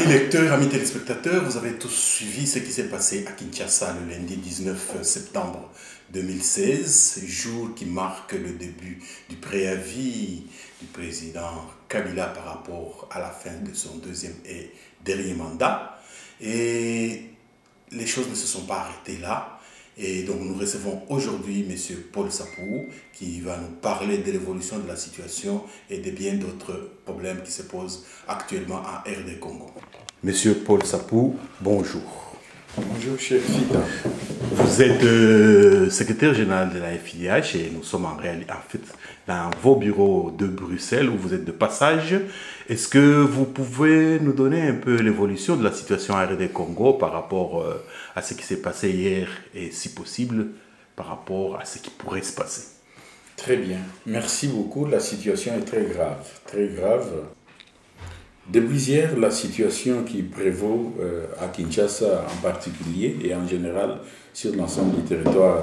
Amis lecteurs, amis téléspectateurs, vous avez tous suivi ce qui s'est passé à Kinshasa le lundi 19 septembre 2016, jour qui marque le début du préavis du président Kabila par rapport à la fin de son deuxième et dernier mandat. Et les choses ne se sont pas arrêtées là. Et donc nous recevons aujourd'hui M. Paul Sapou qui va nous parler de l'évolution de la situation et de bien d'autres problèmes qui se posent actuellement en RD Congo. Monsieur Paul Sapou, bonjour. Bonjour, chef Fida. Vous êtes secrétaire général de la FIDH et nous sommes en fait dans vos bureaux de Bruxelles où vous êtes de passage. Est-ce que vous pouvez nous donner un peu l'évolution de la situation en RD Congo par rapport à ce qui s'est passé hier et si possible par rapport à ce qui pourrait se passer? Très bien. Merci beaucoup. La situation est très grave. Très grave. Depuis hier, la situation qui prévaut à Kinshasa en particulier et en général sur l'ensemble du territoire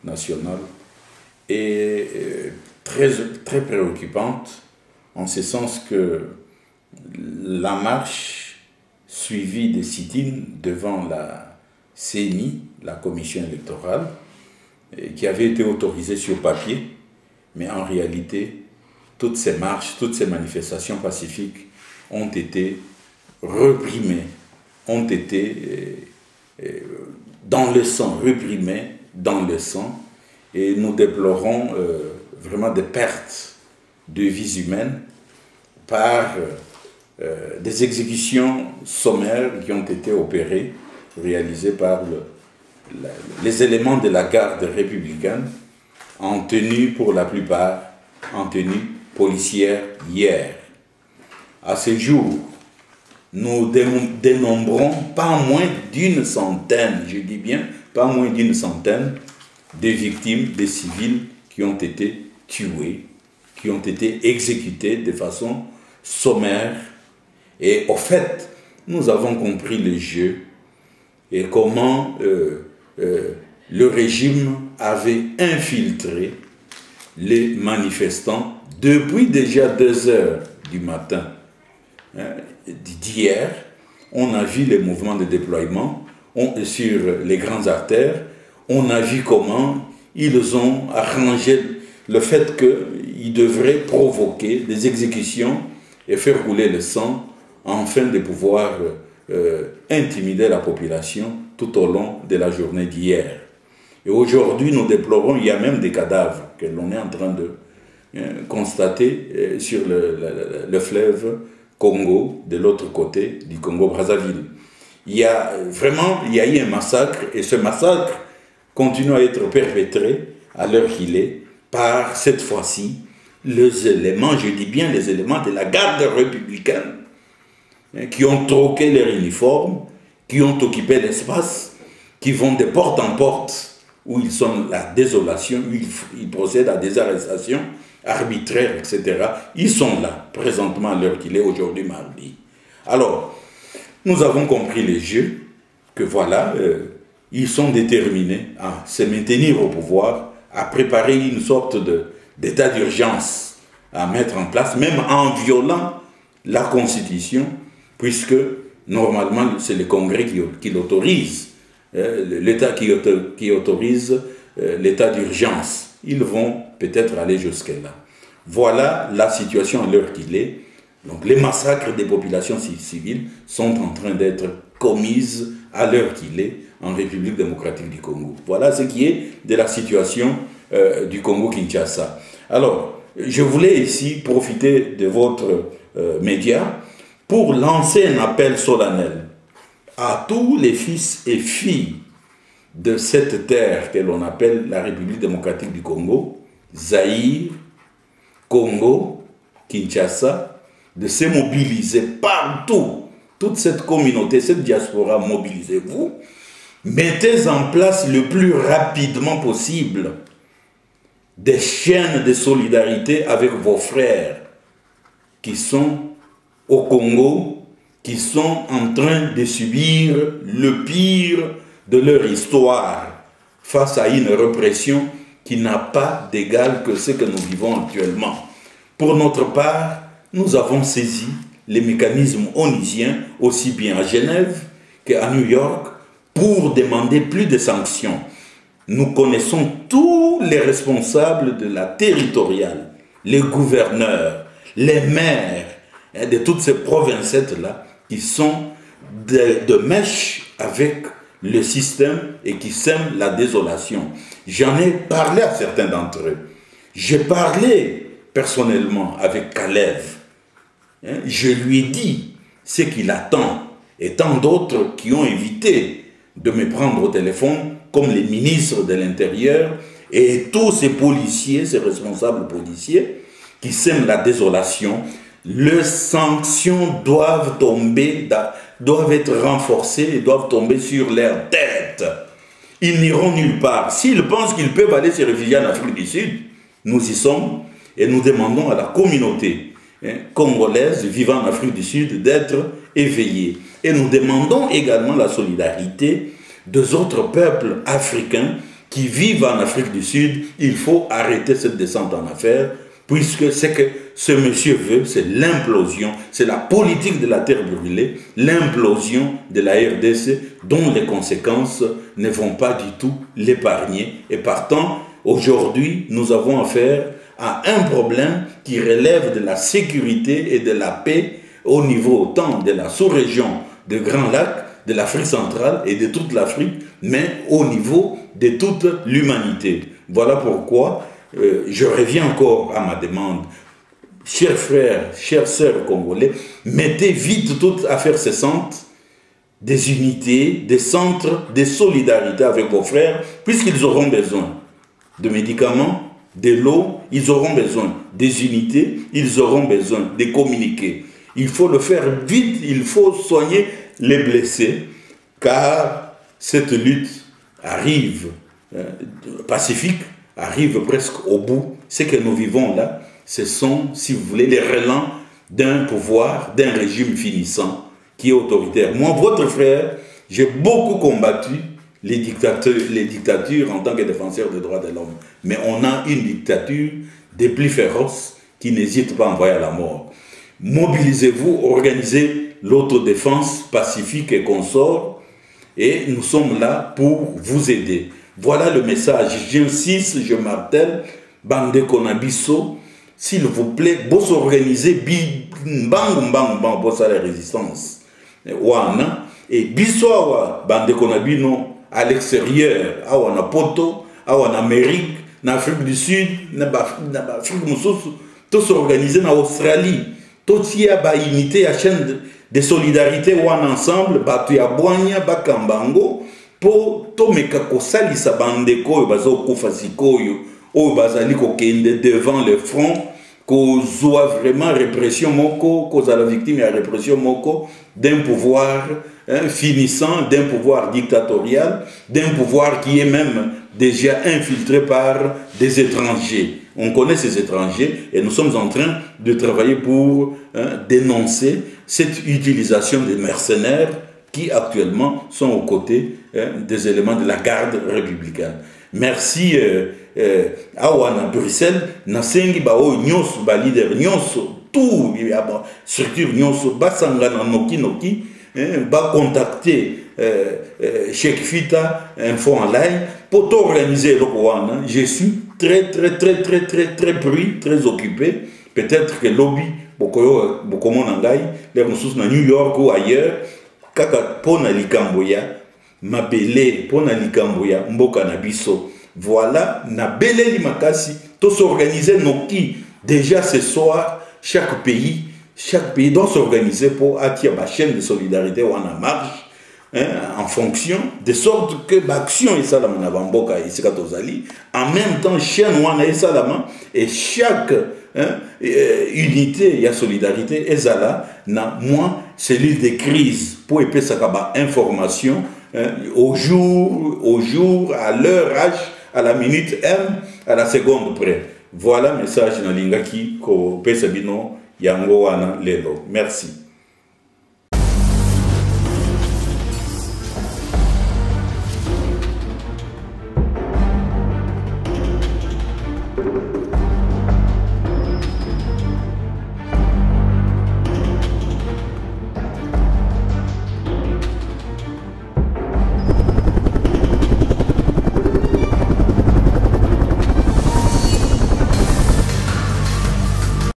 national est très préoccupante en ce sens que la marche suivie des sit-ins devant la CENI, la commission électorale, qui avait été autorisée sur papier, mais en réalité, toutes ces marches, toutes ces manifestations pacifiques ont été réprimées, ont été dans le sang, réprimées dans le sang, et nous déplorons vraiment des pertes de vies humaines par des exécutions sommaires qui ont été opérées, réalisées par les éléments de la garde républicaine, en tenue pour la plupart, en tenue policière hier. À ce jour, nous dénombrons pas moins d'une centaine, je dis bien pas moins d'une centaine de victimes, de civils qui ont été tués, qui ont été exécutés de façon sommaire. Et au fait, nous avons compris le jeu et comment le régime avait infiltré les manifestants depuis déjà 2 heures du matin d'hier. On a vu les mouvements de déploiement sur les grandes artères. On a vu comment ils ont arrangé le fait qu'ils devraient provoquer des exécutions et faire couler le sang afin de pouvoir intimider la population tout au long de la journée d'hier. Et aujourd'hui, nous déplorons, il y a même des cadavres que l'on est en train de constater sur le fleuve Congo, de l'autre côté du Congo-Brazzaville. Il y a eu un massacre, et ce massacre continue à être perpétré à l'heure qu'il est par, cette fois-ci, les éléments, je dis bien les éléments de la garde républicaine, qui ont troqué leur uniforme, qui ont occupé l'espace, qui vont de porte en porte, où ils sont la désolation, où ils procèdent à des arrestations arbitraires, etc. Ils sont là, présentement à l'heure qu'il est, aujourd'hui mardi. Alors, nous avons compris les jeux, que voilà, ils sont déterminés à se maintenir au pouvoir, à préparer une sorte d'état d'urgence à mettre en place, même en violant la Constitution, puisque normalement c'est le Congrès qui l'autorise, l'État qui autorise l'état d'urgence. Ils vont peut-être aller jusque-là. Voilà la situation à l'heure qu'il est. Donc les massacres des populations civiles sont en train d'être commises à l'heure qu'il est en République démocratique du Congo. Voilà ce qui est de la situation du Congo-Kinshasa. Alors, je voulais ici profiter de votre média pour lancer un appel solennel à tous les fils et filles de cette terre que l'on appelle la République démocratique du Congo, Zaïre, Congo, Kinshasa, de se mobiliser partout. Toute cette communauté, cette diaspora, mobilisez-vous. Mettez en place le plus rapidement possible des chaînes de solidarité avec vos frères qui sont au Congo, qui sont en train de subir le pire de leur histoire face à une répression qui n'a pas d'égal que ce que nous vivons actuellement. Pour notre part, nous avons saisi les mécanismes onusiens, aussi bien à Genève qu'à New York, pour demander plus de sanctions. Nous connaissons tous les responsables de la territoriale, les gouverneurs, les maires de toutes ces provincettes-là qui sont de mèche avec le système et qui sèment la désolation. J'en ai parlé à certains d'entre eux. J'ai parlé personnellement avec Kalev. Je lui ai dit ce qu'il attend. Et tant d'autres qui ont évité de me prendre au téléphone, comme les ministres de l'Intérieur et tous ces policiers, ces responsables policiers, qui sèment la désolation. Les sanctions doivent tomber, doivent être renforcées et doivent tomber sur leur tête. Ils n'iront nulle part. S'ils pensent qu'ils peuvent aller se réfugier en Afrique du Sud, nous y sommes et nous demandons à la communauté congolaise vivant en Afrique du Sud d'être éveillée. Et nous demandons également la solidarité des autres peuples africains qui vivent en Afrique du Sud. Il faut arrêter cette descente en affaires, puisque c'est que ce monsieur veut, c'est l'implosion, c'est la politique de la terre brûlée, l'implosion de la RDC, dont les conséquences ne vont pas du tout l'épargner. Et partant, aujourd'hui, nous avons affaire à un problème qui relève de la sécurité et de la paix au niveau tant de la sous-région de Grand Lac, de l'Afrique centrale et de toute l'Afrique, mais au niveau de toute l'humanité. Voilà pourquoi je reviens encore à ma demande. Chers frères, chères sœurs congolais, mettez vite toute affaire cessante des unités, des centres de solidarité avec vos frères, puisqu'ils auront besoin de médicaments, de l'eau, ils auront besoin des unités, ils auront besoin de communiquer. Il faut le faire vite, il faut soigner les blessés, car cette lutte arrive pacifique, arrive presque au bout. Ce que nous vivons là, ce sont, si vous voulez, les relents d'un pouvoir, d'un régime finissant qui est autoritaire. Moi, votre frère, j'ai beaucoup combattu les dictatures en tant que défenseur des droits de l'homme. Mais on a une dictature des plus féroces qui n'hésite pas à envoyer à la mort. Mobilisez-vous, organisez l'autodéfense pacifique et consort, et nous sommes là pour vous aider. Voilà le message. J'insiste, je martèle, Bande Konabiso, s'il vous plaît, vous organisez la résistance. Wana, et Bissoa, Bande Konabino, à l'extérieur, à Poto, en Amérique, en Afrique du Sud, en Afrique du Sud, tout s'organiser en Australie. Tout y a une unité, à chaîne de solidarité ou ensemble, batu ya boanya, bakambango, pour tout me kakosali sa bandeko, bazo kufasikoyo, ou bazali kokende devant le front, qu'on soit vraiment répression moko, qu'on soit la victime de la répression moko, d'un pouvoir finissant, d'un pouvoir dictatorial, d'un pouvoir qui est même déjà infiltré par des étrangers. On connaît ces étrangers et nous sommes en train de travailler pour dénoncer cette utilisation des mercenaires qui actuellement sont aux côtés des éléments de la garde républicaine. Merci à Bruxelles, nasengi bao nyos ba leader nyos tout structure nyos basanga na noki ba contacter Cheikh Fita Info en live pour organiser le Rwanda. Je suis très pris, très occupé. Peut-être que lobby beaucoup monangai les ressources na New York ou ailleurs kaka pona likamboya mabele pona likamboya mboka na biso. Voilà, na beleli makasi, tout s'organiser noki. Déjà ce soir, chaque pays doit s'organiser pour attirer ma chaîne de solidarité ou en marche, en fonction, de sorte que l'action est salama na bamboka et sikatozali, en même temps chaîne wana est salama et chaque unité, il y a solidarité et zala na moi cellule de crise pour épée sakaba information au jour, à l'heure H, à la minute M, à la seconde près. Voilà le message na lingaki ko pesa bino yango wana lelo. Merci.